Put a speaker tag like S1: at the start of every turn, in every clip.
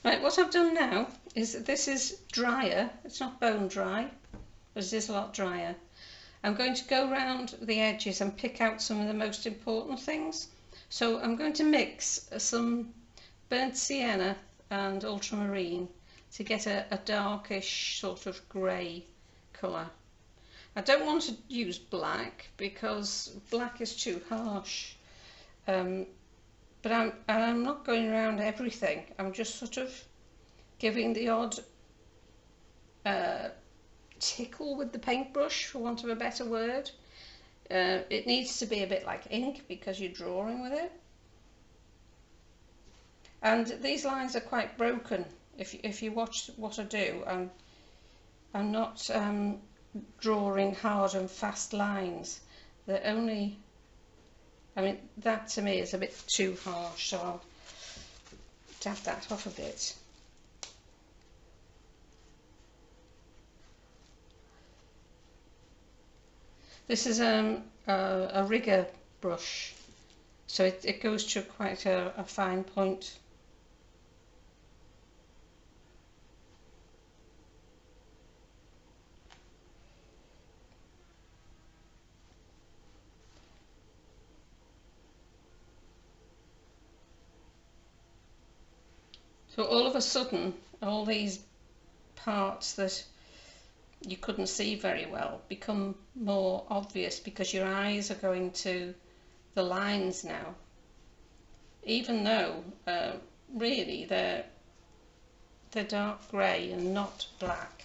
S1: Right, what I've done now is that this is drier. It's not bone dry, but it is a lot drier. I'm going to go around the edges and pick out some of the most important things. So I'm going to mix some burnt sienna and ultramarine to get a darkish sort of grey colour. I don't want to use black because black is too harsh. But I'm not going around everything. I'm just sort of giving the odd tickle with the paintbrush, for want of a better word. It needs to be a bit like ink because you're drawing with it. And these lines are quite broken. If you watch what I do, I'm not drawing hard and fast lines. They're only, I mean, that to me is a bit too harsh, so I'll dab that off a bit. This is a rigger brush, so it goes to quite a fine point. So all of a sudden, all these parts that you couldn't see very well become more obvious because your eyes are going to the lines now, even though really they're dark grey and not black.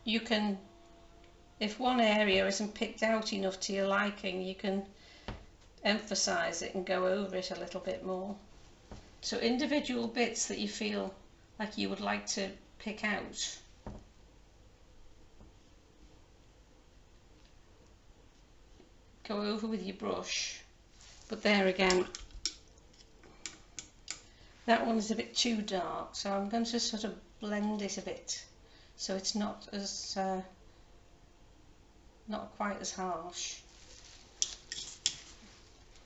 S1: You can, if one area isn't picked out enough to your liking, you can emphasize it and go over it a little bit more. So individual bits that you feel like you would like to pick out, go over with your brush. But there again, that one is a bit too dark, so I'm going to sort of blend it a bit so it's not as not quite as harsh.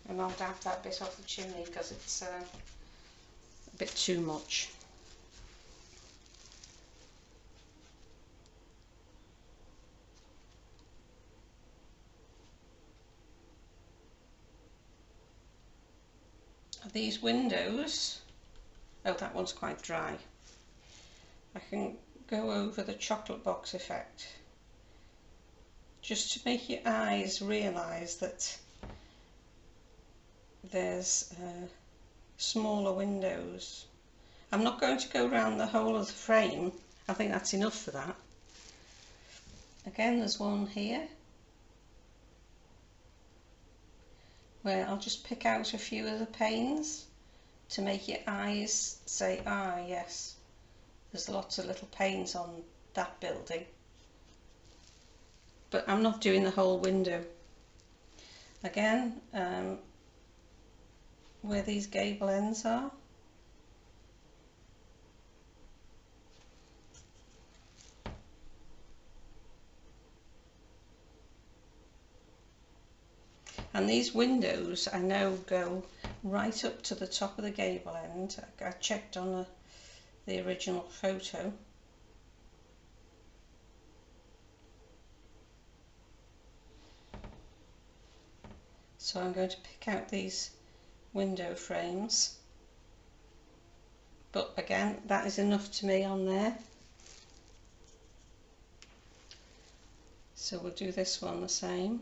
S1: And I'll dab that bit off the chimney because it's a bit too much. These windows, oh, that one's quite dry. I can go over the chocolate box effect just to make your eyes realise that there's smaller windows. I'm not going to go around the whole of the frame. I think that's enough for that. Again, there's one here where I'll just pick out a few of the panes to make your eyes say, ah yes, there's lots of little panes on that building. But I'm not doing the whole window. Again, where these gable ends are, and these windows I know go right up to the top of the gable end. I checked on the original photo. So I'm going to pick out these window frames, but again, that is enough to me on there. So we'll do this one the same.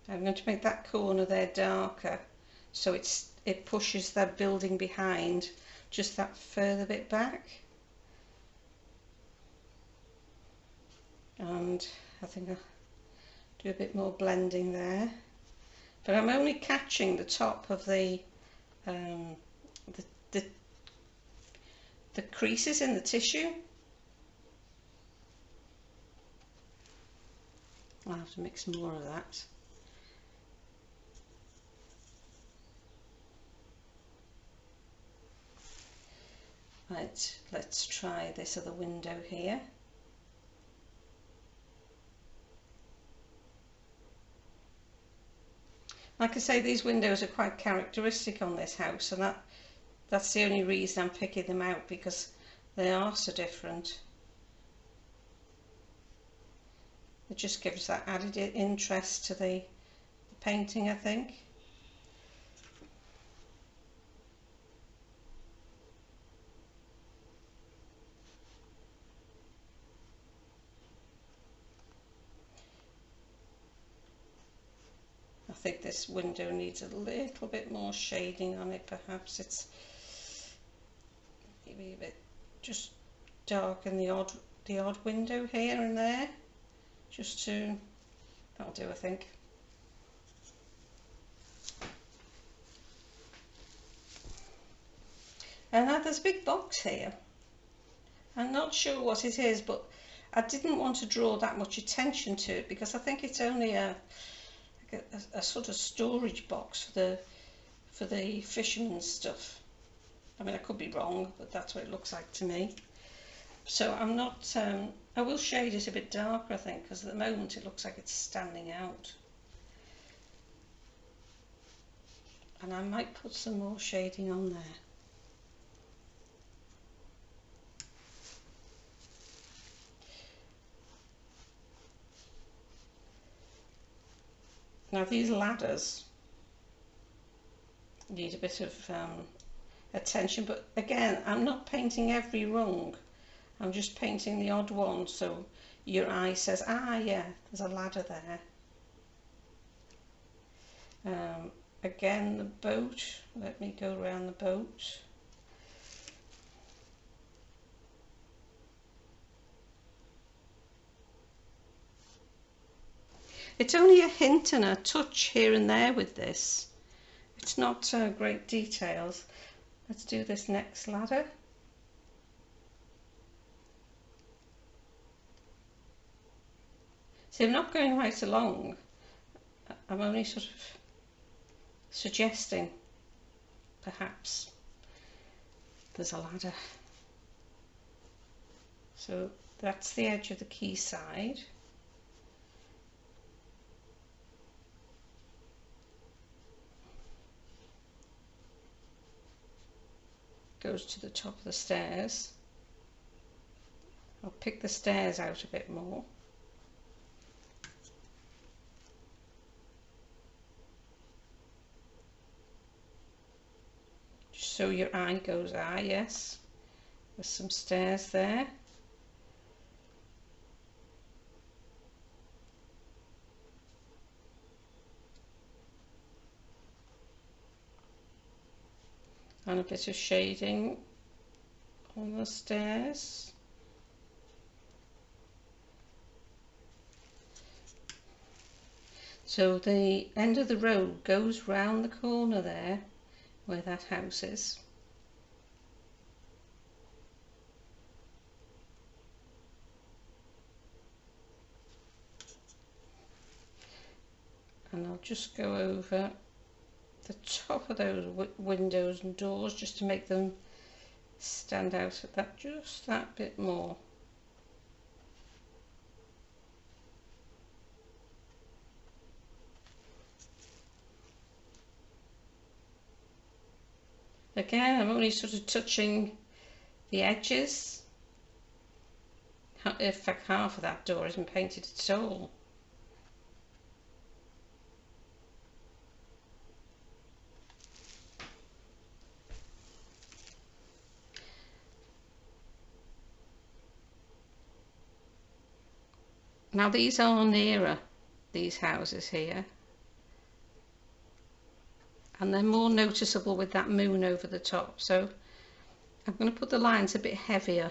S1: I'm going to make that corner there darker, so it pushes that building behind just that further bit back. And I think I'll do a bit more blending there. But I'm only catching the top of the creases in the tissue. I'll have to mix more of that. Right, let's try this other window here. Like I say, these windows are quite characteristic on this house, and that's the only reason I'm picking them out, because they are so different. It just gives that added interest to the painting, I think. I think this window needs a little bit more shading on it. Perhaps it's maybe a bit just dark in the odd window here and there. That'll do, I think. And now there's a big box here. I'm not sure what it is, but I didn't want to draw that much attention to it, because I think it's only a sort of storage box for the fisherman's stuff. I mean, I could be wrong, but that's what it looks like to me. So I'm not, I will shade it a bit darker, I think, because at the moment it looks like it's standing out. And I might put some more shading on there. Now these ladders need a bit of attention, but again, I'm not painting every rung. I'm just painting the odd one, so your eye says, ah yeah, there's a ladder there. Again, the boat, let me go around the boat. It's only a hint and a touch here and there with this. It's not great details. Let's do this next ladder. See, I'm not going right along. I'm only sort of suggesting perhaps there's a ladder. So that's the edge of the quayside. Goes to the top of the stairs. I'll pick the stairs out a bit more. Just so your eye goes, ah yes, there's some stairs there. And a bit of shading on the stairs. So the end of the road goes round the corner there where that house is. And I'll just go over the top of those windows and doors just to make them stand out at that, just that bit more. Again, I'm only sort of touching the edges. In fact, half of that door isn't painted at all. Now these are nearer, these houses here, and they're more noticeable with that moon over the top, so I'm going to put the lines a bit heavier.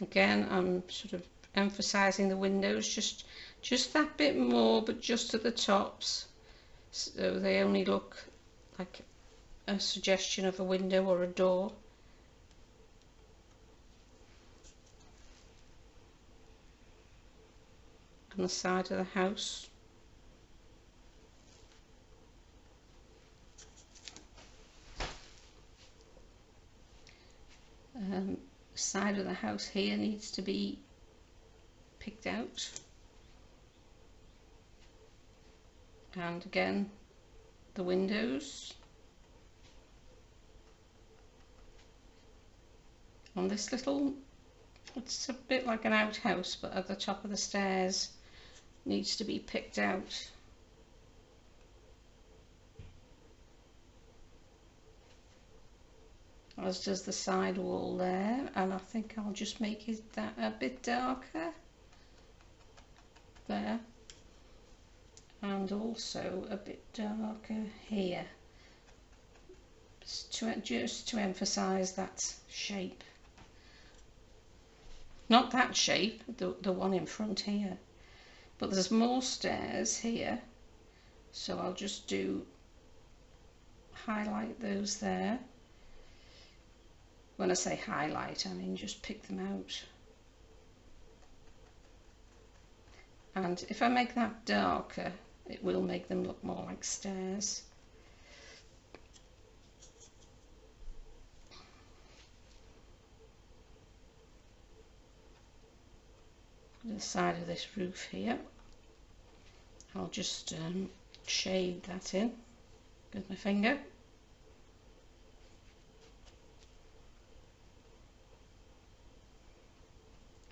S1: Again, I'm sort of emphasising the windows just that bit more, but just at the tops, so they only look like a suggestion of a window or a door. On the side of the house. side of the house here needs to be picked out, and again the windows on this little, it's a bit like an outhouse, but at the top of the stairs needs to be picked out. As does the side wall there, and I think I'll just make it that a bit darker there, and also a bit darker here, just to emphasize that shape. Not that shape, the one in front here, but there's more stairs here, so I'll just highlight those there. When I say highlight, I mean just pick them out. And if I make that darker, it will make them look more like stairs. The side of this roof here, I'll just shade that in with my finger.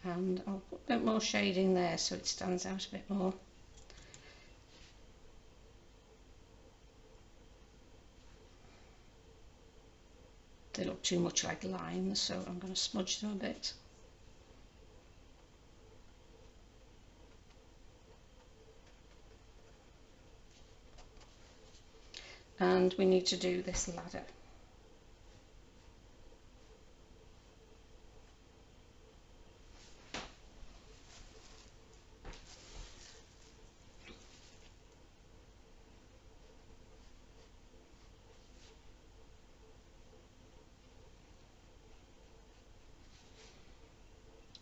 S1: And I'll put a bit more shading there so it stands out a bit more. They look too much like lines, so I'm going to smudge them a bit. And we need to do this ladder.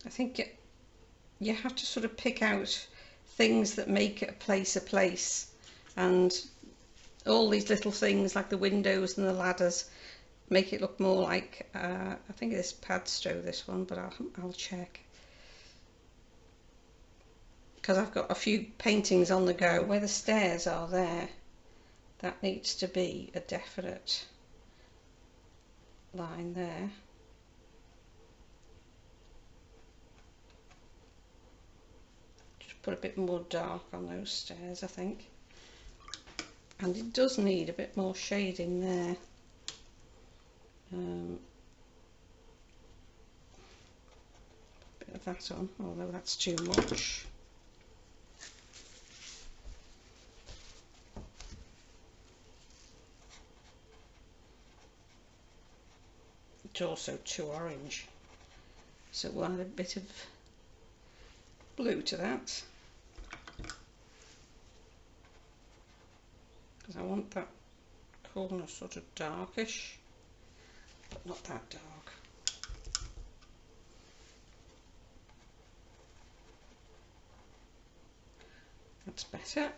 S1: I think you have to sort of pick out things that make a place, and all these little things like the windows and the ladders make it look more like, I think it's Padstow, this one, but I'll check, because I've got a few paintings on the go. Where the stairs are there, that needs to be a definite line there. Put a bit more dark on those stairs, I think, and it does need a bit more shading there. Bit of that on, although that's too much. It's also too orange, so we'll add a bit of blue to that, because I want that corner sort of darkish, but not that dark. That's better.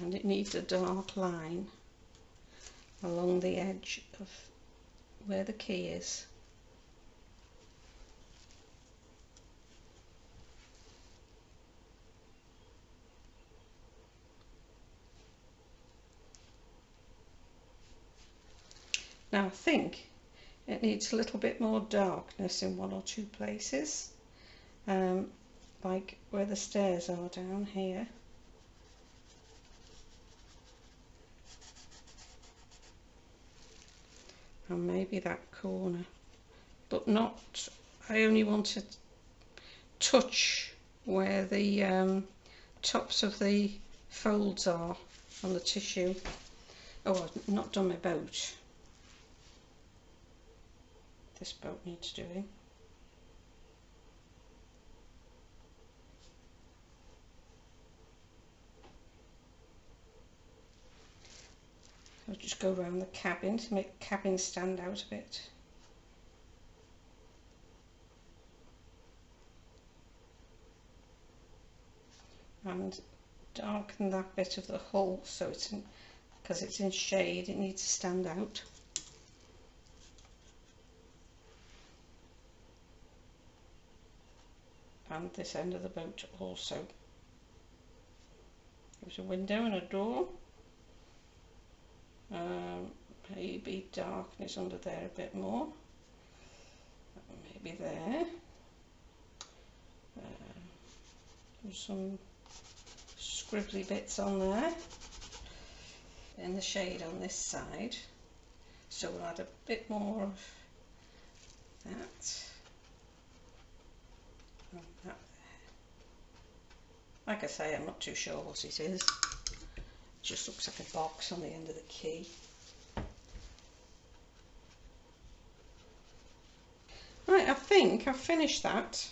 S1: And it needs a dark line along the edge of where the key is. Now I think it needs a little bit more darkness in one or two places, like where the stairs are down here. And maybe that corner, but not, I only want to touch where the tops of the folds are on the tissue. Oh, I've not done my boat. This boat needs doing. I'll just go around the cabin to make the cabin stand out a bit. And darken that bit of the hull so it's because it's in shade, it needs to stand out. And this end of the boat also. There's a window and a door. Maybe darkness under there a bit more. Maybe there. There's some scribbly bits on there. In the shade on this side. So we'll add a bit more of that. And that there. Like I say, I'm not too sure what it is. It just looks like a box on the end of the key. Right, I think I've finished that.